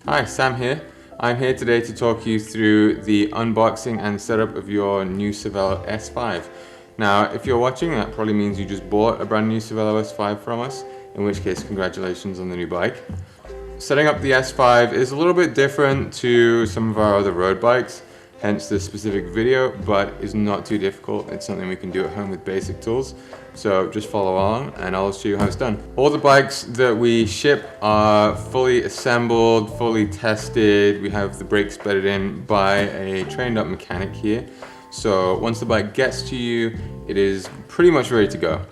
Hi, Sam here. I'm here today to talk you through the unboxing and setup of your new Cervélo S5. Now, if you're watching, that probably means you just bought a brand new Cervélo S5 from us, in which case, congratulations on the new bike. Setting up the S5 is a little bit different to some of our other road bikes, hence this specific video, but is not too difficult. It's something we can do at home with basic tools. So just follow along and I'll show you how it's done. All the bikes that we ship are fully assembled, fully tested. We have the brakes bedded in by a trained up mechanic here. So once the bike gets to you, it is pretty much ready to go.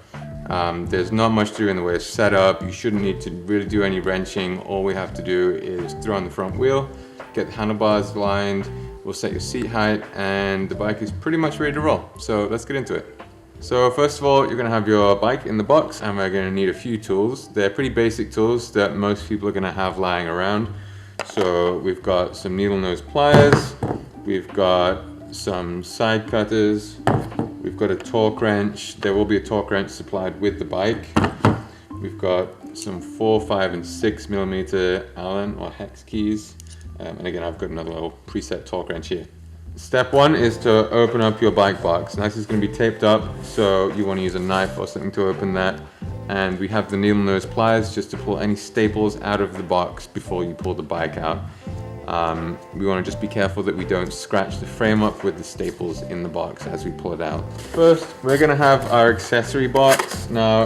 There's not much to do in the way of setup. You shouldn't need to really do any wrenching. All we have to do is throw on the front wheel, get the handlebars lined, we'll set your seat height, and the bike is pretty much ready to roll. So let's get into it. So first of all, you're going to have your bike in the box, and we're going to need a few tools. They're pretty basic tools that most people are going to have lying around. So we've got some needle nose pliers, we've got some side cutters, we've got a torque wrench. There will be a torque wrench supplied with the bike. We've got some 4, 5, and 6 millimeter Allen or hex keys. And again, I've got another little preset torque wrench here. Step one is to open up your bike box. Now this is going to be taped up, so you want to use a knife or something to open that. And we have the needle nose pliers just to pull any staples out of the box before you pull the bike out. We want to just be careful that we don't scratch the frame up with the staples in the box as we pull it out. First, we're going to have our accessory box. Now,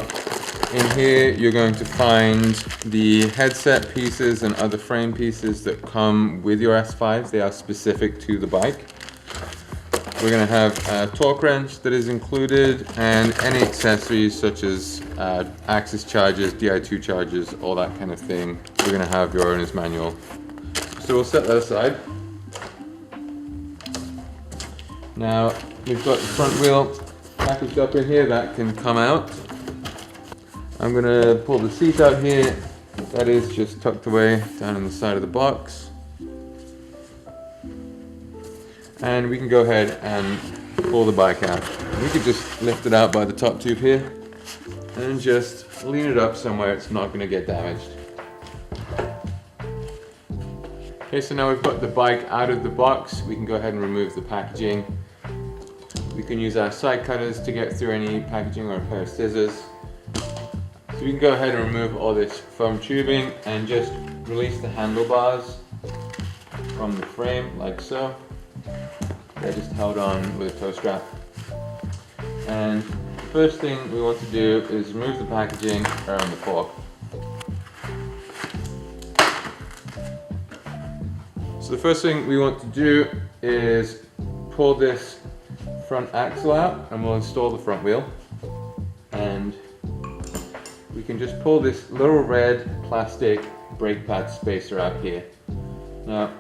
in here, you're going to find the headset pieces and other frame pieces that come with your S5. They are specific to the bike. We're going to have a torque wrench that is included, and any accessories such as axis chargers, Di2 chargers, all that kind of thing. We're going to have your owner's manual. So we'll set that aside. Now we've got the front wheel packaged up in here that can come out. I'm going to pull the seat out here. That is just tucked away down in the side of the box. And we can go ahead and pull the bike out. We could just lift it out by the top tube here and just lean it up somewhere it's not going to get damaged. Okay, so now we've got the bike out of the box. We can go ahead and remove the packaging. We can use our side cutters to get through any packaging or a pair of scissors. So we can go ahead and remove all this foam tubing and just release the handlebars from the frame like so. They're just held on with a tow strap. And the first thing we want to do is remove the packaging around the fork. So the first thing we want to do is pull this front axle out, and we'll install the front wheel. And we can just pull this little red plastic brake pad spacer out here. Now,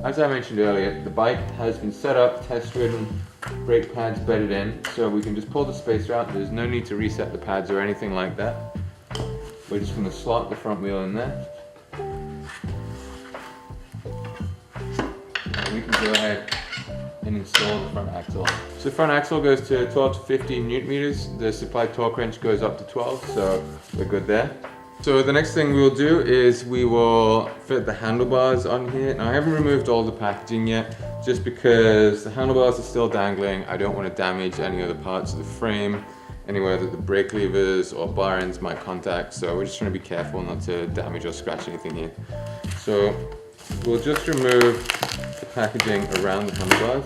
as I mentioned earlier, the bike has been set up, test ridden, brake pads bedded in, so we can just pull the spacer out. There's no need to reset the pads or anything like that. We're just going to slot the front wheel in there. And we can go ahead and install the front axle. So the front axle goes to 12 to 15 newton meters. The supplied torque wrench goes up to 12, so we're good there. So the next thing we'll do is we will fit the handlebars on here. Now I haven't removed all the packaging yet, just because the handlebars are still dangling. I don't want to damage any other parts of the frame, anywhere that the brake levers or bar ends might contact. So we're just trying to be careful not to damage or scratch anything here. So we'll just remove the packaging around the handlebars.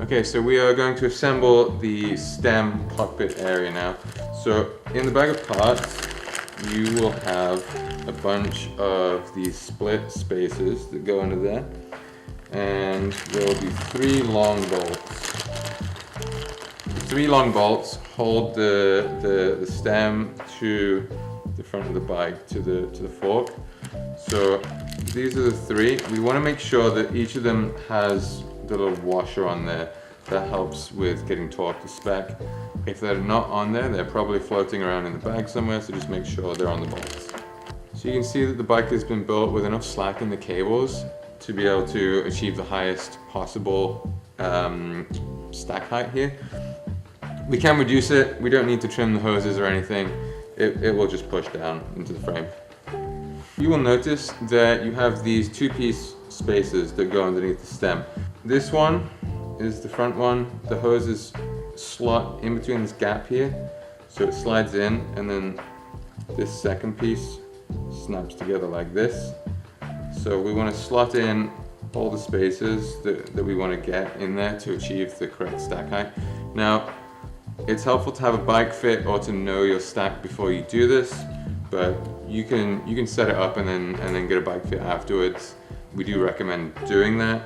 Okay, so we are going to assemble the stem cockpit area now. So in the bag of parts, you will have a bunch of these split spacers that go under there. And there will be 3 long bolts. The 3 long bolts hold the stem to the front of the bike, to the fork. So these are the 3. We want to make sure that each of them has the little washer on there. That helps with getting torque to spec. If they're not on there, they're probably floating around in the bag somewhere, so just make sure they're on the bolts. So you can see that the bike has been built with enough slack in the cables to be able to achieve the highest possible stack height here. We can reduce it. We don't need to trim the hoses or anything. It will just push down into the frame. You will notice that you have these two-piece spacers that go underneath the stem. This one is the front one. The hoses slot in between this gap here, so it slides in, and then this second piece snaps together like this. So we want to slot in all the spacers that we want to get in there to achieve the correct stack height. Now, it's helpful to have a bike fit or to know your stack before you do this, but you can set it up and then get a bike fit afterwards. We do recommend doing that,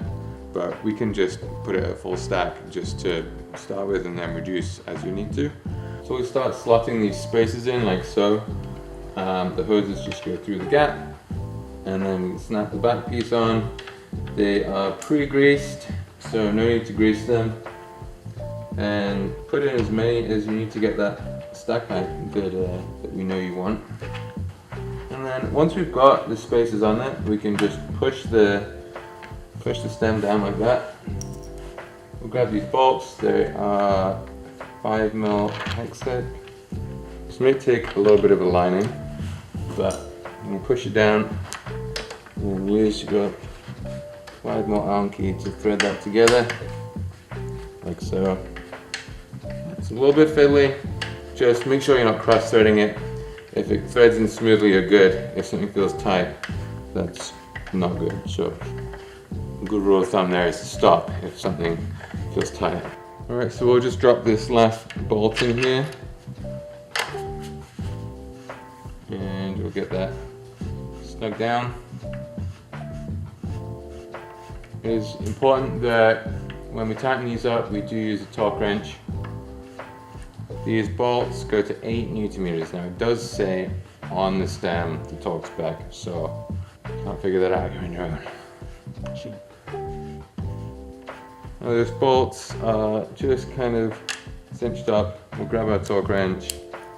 but we can just put it at full stack just to start with and then reduce as you need to. So we start slotting these spacers in like so. The hoses just go through the gap, and then we snap the back piece on. They are pre-greased, so no need to grease them. And put in as many as you need to get that stack height that we know you want. And then once we've got the spacers on there, we can just push the stem down like that. We'll grab these bolts. They are 5mm hex head. This may take a little bit of aligning, but you push it down and use your 5mm Allen key to thread that together, like so. It's a little bit fiddly. Just make sure you're not cross threading it. If it threads in smoothly, you're good. If something feels tight, that's not good. So a good rule of thumb there is to stop if something feels tight. Alright, so we'll just drop this last bolt in here. And we'll get that snug down. It is important that when we tighten these up, we do use a torque wrench. These bolts go to 8 Nm. Now it does say on the stem the torque spec, so you can't figure that out on your own. Now those bolts are just kind of cinched up. We'll grab our torque wrench.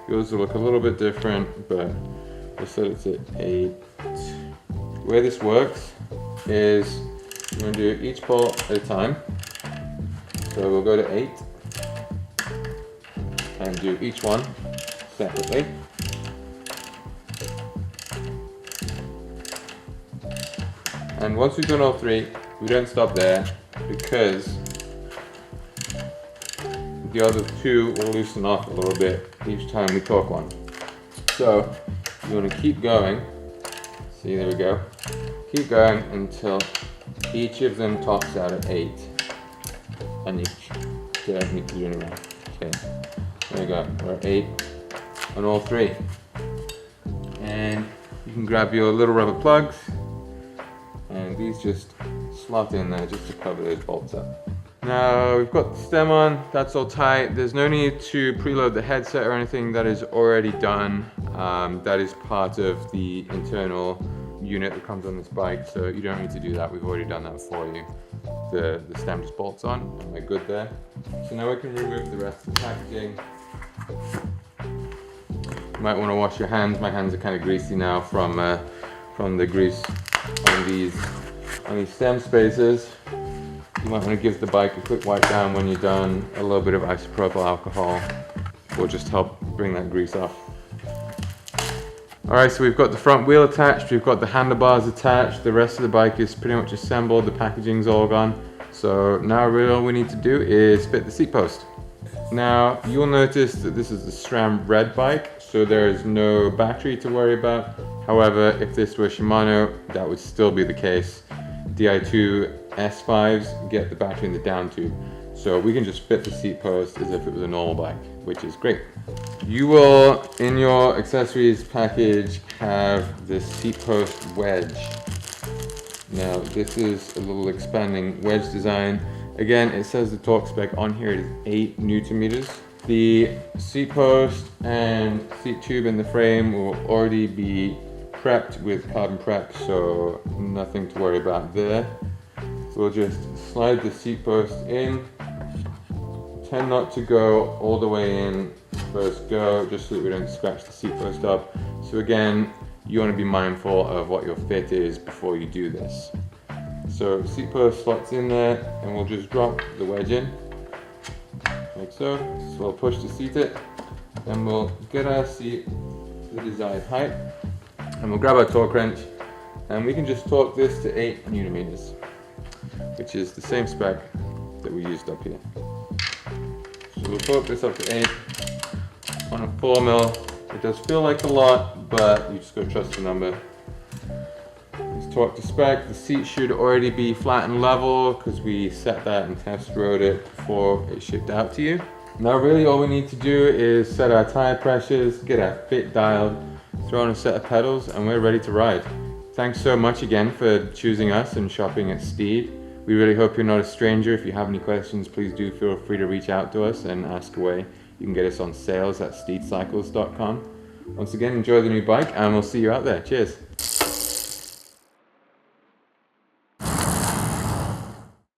Yours will look a little bit different, but we'll set it to 8. The way this works is we're going to do each bolt at a time. So we'll go to 8 and do each one separately. And once we've done all 3, we don't stop there because the other 2 will loosen off a little bit each time we torque one. So you want to keep going. See, there we go. Keep going until each of them tops out at 8 on each. So I don't need to do any more. Okay, there we go. We're at 8 on all 3. And you can grab your little rubber plugs, and these just slot in there just to cover those bolts up. Now we've got the stem on, that's all tight. There's no need to preload the headset or anything, that is already done. That is part of the internal unit that comes on this bike, so you don't need to do that. We've already done that for you. The stem just bolts on, and we're good there. So now we can remove the rest of the packaging. You might want to wash your hands. My hands are kind of greasy now from the grease on these stem spacers. You might want to give the bike a quick wipe down when you're done. A little bit of isopropyl alcohol will just help bring that grease off. Alright, so we've got the front wheel attached, we've got the handlebars attached, the rest of the bike is pretty much assembled, the packaging's all gone. So now really all we need to do is fit the seat post. Now you'll notice that this is the SRAM red bike, so there is no battery to worry about. However, if this were Shimano, that would still be the case. Di2 S5s get the battery in the down tube. So we can just fit the seat post as if it was a normal bike, which is great. You will, in your accessories package, have the seat post wedge. Now this is a little expanding wedge design. Again, it says the torque spec on here is 8 Nm. The seat post and seat tube in the frame will already be prepped with carbon prep, so nothing to worry about there. So we'll just slide the seat post in. Tend not to go all the way in first go, just so that we don't scratch the seat post up. So again, you want to be mindful of what your fit is before you do this. So seat post slots in there, and we'll just drop the wedge in, like so. So we'll push to seat it, and we'll get our seat to the desired height. And we'll grab our torque wrench and we can just torque this to 8 Newton meters, which is the same spec that we used up here. So we'll torque this up to 8 on a 4mm. It does feel like a lot, but you just gotta trust the number. It's torque to spec. The seat should already be flat and level because we set that and test rode it before it shipped out to you. Now really all we need to do is set our tire pressures, get our fit dialed, throw on a set of pedals, and we're ready to ride. Thanks so much again for choosing us and shopping at Steed. We really hope you're not a stranger. If you have any questions, please do feel free to reach out to us and ask away. You can get us on sales at steedcycles.com. Once again, enjoy the new bike and we'll see you out there. Cheers.